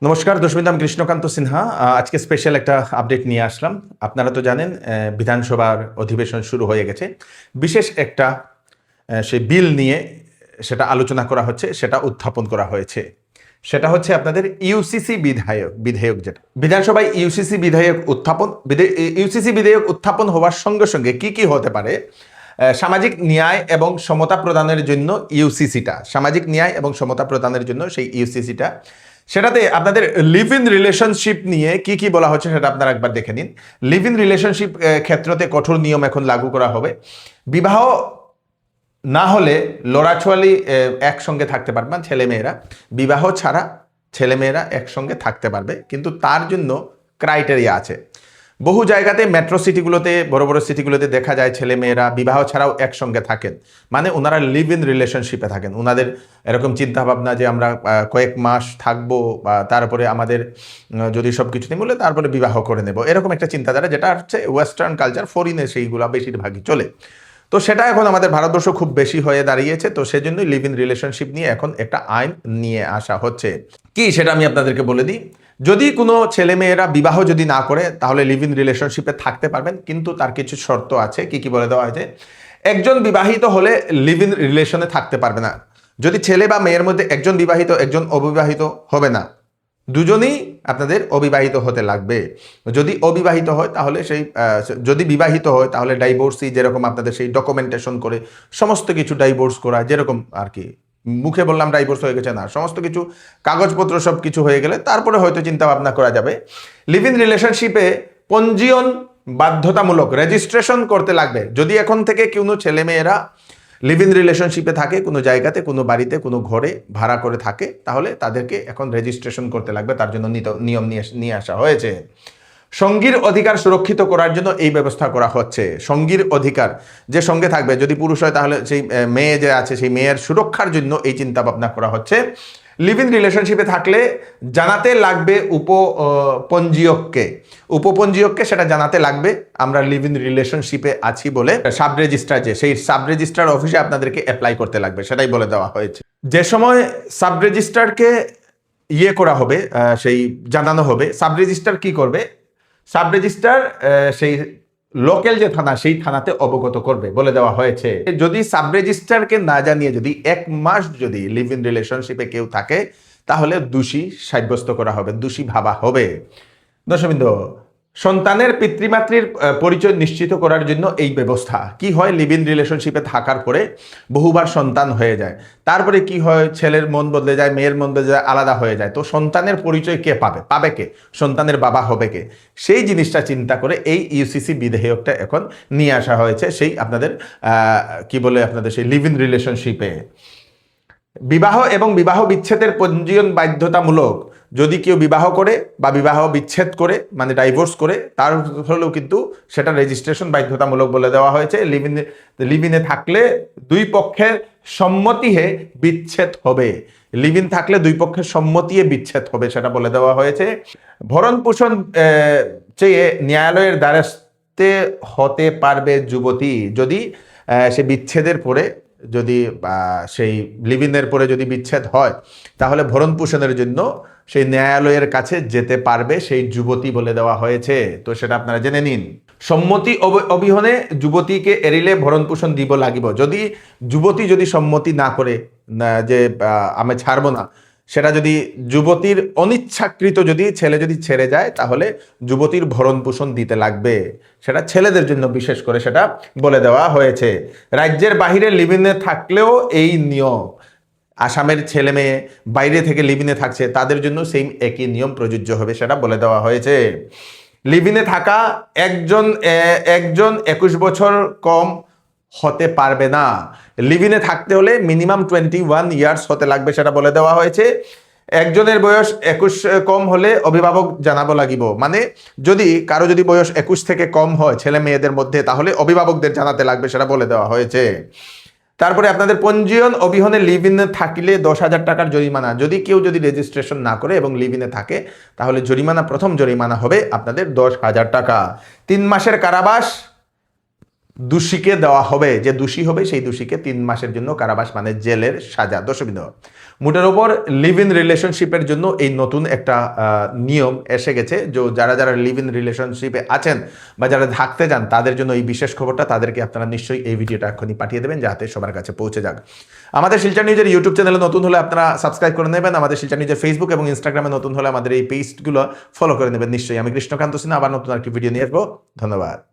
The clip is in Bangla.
নমস্কার দর্শক, আমি কৃষ্ণকান্ত সিনহা। আজকে স্পেশাল একটা আপডেট নিয়ে আসলাম। আপনারা তো জানেন বিধানসভার অধিবেশন শুরু হয়ে গেছে। বিশেষ একটা সেই বিল নিয়ে সেটা আলোচনা করা হচ্ছে, সেটা উত্থাপন করা হয়েছে। সেটা হচ্ছে আপনাদের ইউসিসি বিধেয়ক যেটা বিধানসভায় ইউসিসি বিধেয়ক উত্থাপন হওয়ার সঙ্গে সঙ্গে কি কি হতে পারে। সামাজিক ন্যায় এবং সমতা প্রদানের জন্য সামাজিক ন্যায় এবং সমতা প্রদানের জন্য সেই ইউসিসিটা, সেটাতে আপনাদের লিভ ইন রিলেশনশিপ নিয়ে কি কি বলা হচ্ছে সেটা আপনারা একবার দেখে নিন। লিভ ইন রিলেশনশিপ ক্ষেত্রতে কঠোর নিয়ম এখন লাগু করা হবে। বিবাহ না হলে লড়াছোয়ালি একসঙ্গে থাকতে পারবে না ছেলেমেয়েরা। বিবাহ ছাড়া ছেলেমেয়েরা একসঙ্গে থাকতে পারবে, কিন্তু তার জন্য ক্রাইটেরিয়া আছে। বহু জায়গাতে মেট্রো সিটিগুলোতে, বড় বড় সিটিগুলোতে দেখা যায় ছেলেমেয়েরা বিবাহ ছাড়াও একসঙ্গে থাকেন, মানে ওনারা লিভ ইন রিলেশনশিপে থাকেন। ওনাদের এরকম চিন্তাভাবনা যে আমরা কয়েক মাস থাকবো বা তারপরে আমাদের যদি সব কিছু নিয়ে বলে তারপরে বিবাহ করে নেব, এরকম একটা চিন্তাধারা, যেটা হচ্ছে ওয়েস্টার্ন কালচার, ফরিনে সেইগুলো বেশিরভাগই চলে। তো সেটা এখন আমাদের ভারতবর্ষ খুব বেশি হয়ে দাঁড়িয়েছে। তো সেজন্যই লিভ ইন রিলেশনশিপ নিয়ে এখন একটা আইন নিয়ে আসা হচ্ছে। কি সেটা আমি আপনাদেরকে বলে দিই। যদি কোনো ছেলেমেয়েরা বিবাহ যদি না করে তাহলে লিভ ইন রিলেশনশিপে থাকতে পারবেন, কিন্তু তার কিছু শর্ত আছে। কি কি বলে দেওয়া হয়েছে? একজন বিবাহিত হলে লিভ ইন রিলেশনে থাকতে পারবে না। যদি ছেলে বা মেয়ের মধ্যে একজন বিবাহিত একজন অবিবাহিত হবে না, দুজনেই আপনাদের অবিবাহিত হতে লাগবে। যদি অবিবাহিত হয় তাহলে যদি বিবাহিত হয় তাহলে ডাইভোর্সি, যেরকম আপনাদের সেই ডকুমেন্টেশন করে সমস্ত কিছু ডাইভোর্স করা, যেরকম আর কি মুখে বললাম ডাইভোর্স হয়ে গেছে, না, সমস্ত কিছু কাগজপত্র সব কিছু হয়ে গেলে তারপরে হয়তো চিন্তা ভাবনা করা যাবে। লিভ ইন রিলেশনশিপে পঞ্জীয়ন বাধ্যতামূলক, রেজিস্ট্রেশন করতে লাগবে। যদি এখন থেকে কোনো ছেলেমেয়েরা লিভ ইন রিলেশনশিপে থাকে, কোনো জায়গাতে, কোনো বাড়িতে, কোনো ঘরে ভাড়া করে থাকে, তাহলে তাদেরকে এখন রেজিস্ট্রেশন করতে লাগবে। তার জন্য নিয়ম নিয়ে আসা হয়েছে। সঙ্গীর অধিকার সুরক্ষিত করার জন্য এই ব্যবস্থা করা হচ্ছে। সঙ্গীর অধিকার, যে সঙ্গে থাকবে, যদি পুরুষ হয় তাহলে সেই মেয়ে যে আছে সেই মেয়ের সুরক্ষার জন্য এই চিন্তা ভাবনা করা হচ্ছে। লিভ ইন রিলেশনশিপে থাকলে জানাতে লাগবে উপপঞ্জীয়ককে সেটা জানাতে লাগবে আমরা লিভ ইন রিলেশনশিপে আছি বলে। সাব রেজিস্ট্রার, সেই সাব রেজিস্ট্রার অফিসে আপনাদেরকে অ্যাপ্লাই করতে লাগবে, সেটাই বলে দেওয়া হয়েছে। যে সময় সাব রেজিস্ট্রারকে করা হবে, সেই জানানো হবে, সাব রেজিস্ট্রার কি করবে? সাব রেজিস্ট্রার সেই লোকাল যে থানা, সেই থানাতে অবগত করবে বলে দেওয়া হয়েছে। যদি সাব রেজিস্ট্রারকে না জানিয়ে যদি 1 মাস যদি লিভ ইন রিলেশনশিপে কেউ থাকে তাহলে দোষী সাব্যস্ত করা হবে, দোষী ভাবা হবে। দর্শকবৃন্দ, সন্তানের পিতৃমাতৃর পরিচয় নিশ্চিত করার জন্য এই ব্যবস্থা। কি হয়, লিভ ইন রিলেশনশিপে থাকার পরে বহুবার সন্তান হয়ে যায়, তারপরে কি হয়, ছেলের মন বদলে যায়, মেয়ের মন বদলে যায়, আলাদা হয়ে যায়। তো সন্তানের পরিচয় কে পাবে কে? সন্তানের বাবা হবে কে? সেই জিনিসটা চিন্তা করে এই ইউসিসি বিধেয়কটা এখন নিয়ে আসা হয়েছে। সেই আপনাদের সেই লিভ ইন রিলেশনশিপে বিবাহ এবং বিবাহ বিচ্ছেদের পঞ্জীয়ন বাধ্যতামূলক। যদি কেউ বিবাহ করে বা বিবাহ বিচ্ছেদ করে, মানে ডাইভোর্স করে, তার হলেও কিন্তু সেটা রেজিস্ট্রেশন বাধ্যতামূলক বলে দেওয়া হয়েছে। লিভ ইনে থাকলে দুই পক্ষের সম্মতিতে বিচ্ছেদ হবে। লিভ ইন থাকলে দুই পক্ষের সম্মতিতে বিচ্ছেদ হবে, সেটা বলে দেওয়া হয়েছে। ভরণ পোষণ চেয়ে ন্যায়ালয়ের দ্বারস্থে হতে পারবে যুবতী। যদি সে বিচ্ছেদের পরে, যদি সেই লিভিনের পরে যদি বিচ্ছেদ হয়, তাহলে ভরণ পোষণের জন্য সেই ন্যায়ালয়ের কাছে যেতে পারবে সেই যুবতী বলে দেওয়া হয়েছে। তো সেটা আপনারা জেনে নিন। সম্মতি অবিহনে যুবতীকে এড়িলে ভরণ পোষণ দিব লাগিব। যদি যুবতী যদি সম্মতি না করে যে আমি ছাড়বো না, সেটা যদি যুবতীর অনিচ্ছাকৃত যদি ছেলে যদি ছেড়ে যায়, তাহলে যুবতীর ভরণ পোষণ দিতে লাগবে। সেটা ছেলেদের জন্য বিশেষ করে সেটা বলে দেওয়া হয়েছে। রাজ্যের বাহিরে লিভিনে থাকলেও এই নিয়ম। আসামের ছেলে মেয়ে বাইরে থেকে লিভিনে থাকছে, তাদের জন্য সেই একই নিয়ম প্রযোজ্য হবে, সেটা বলে দেওয়া হয়েছে। লিভিনে থাকা একজন 21 বছর কম হতে পারবে না। লিভিনে থাকতে হলে মিনিমাম 21 ইয়ার্স হতে লাগবে, সেটা বলে দেওয়া হয়েছে। একজনের বয়স 21 কম হলে অভিভাবক জানাবো লাগিব। মানে যদি কারো যদি বয়স 21 থেকে কম হয় ছেলে মেয়েদের মধ্যে, তাহলে অভিভাবকদের জানাতে লাগবে, সেটা বলে দেওয়া হয়েছে। তারপরে আপনাদের পঞ্জীয়ন অবিহনে লিভ ইনে থাকলে 10,000 টাকার জরিমানা। যদি কেউ যদি রেজিস্ট্রেশন না করে এবং লিভ ইনে থাকে, তাহলে প্রথম জরিমানা হবে আপনাদের 10,000 টাকা। 3 মাসের কারাবাস দোষীকে দেওয়া হবে, যে দোষী হবে সেই দোষীকে 3 মাসের জন্য কারাবাস মানে জেলের সাজা। দর্শকবৃন্দ, মোটের ওপর লিভ ইন রিলেশনশিপের জন্য এই নতুন একটা নিয়ম এসে গেছে। যারা যারা লিভ ইন রিলেশনশিপে আছেন বা যারা থাকতে চান তাদের জন্য এই বিশেষ খবরটা, তাদেরকে আপনারা নিশ্চয়ই এই ভিডিওটা এখনই পাঠিয়ে দেবেন যাতে সবার কাছে পৌঁছে যাক। আমাদের শিলচর নিউজের ইউটিউব চ্যানেলে নতুন হলে আপনারা সাবস্ক্রাইব করে নেবেন। আমাদের শিলচর নিউজের ফেসবুক এবং ইনস্টাগ্রামে নতুন হলে আমাদের এই পেজগুলো ফলো করে নেবেন নিশ্চয়ই। আমি কৃষ্ণকান্ত সিনহা, আবার নতুন একটি ভিডিও নিয়ে আসবো। ধন্যবাদ।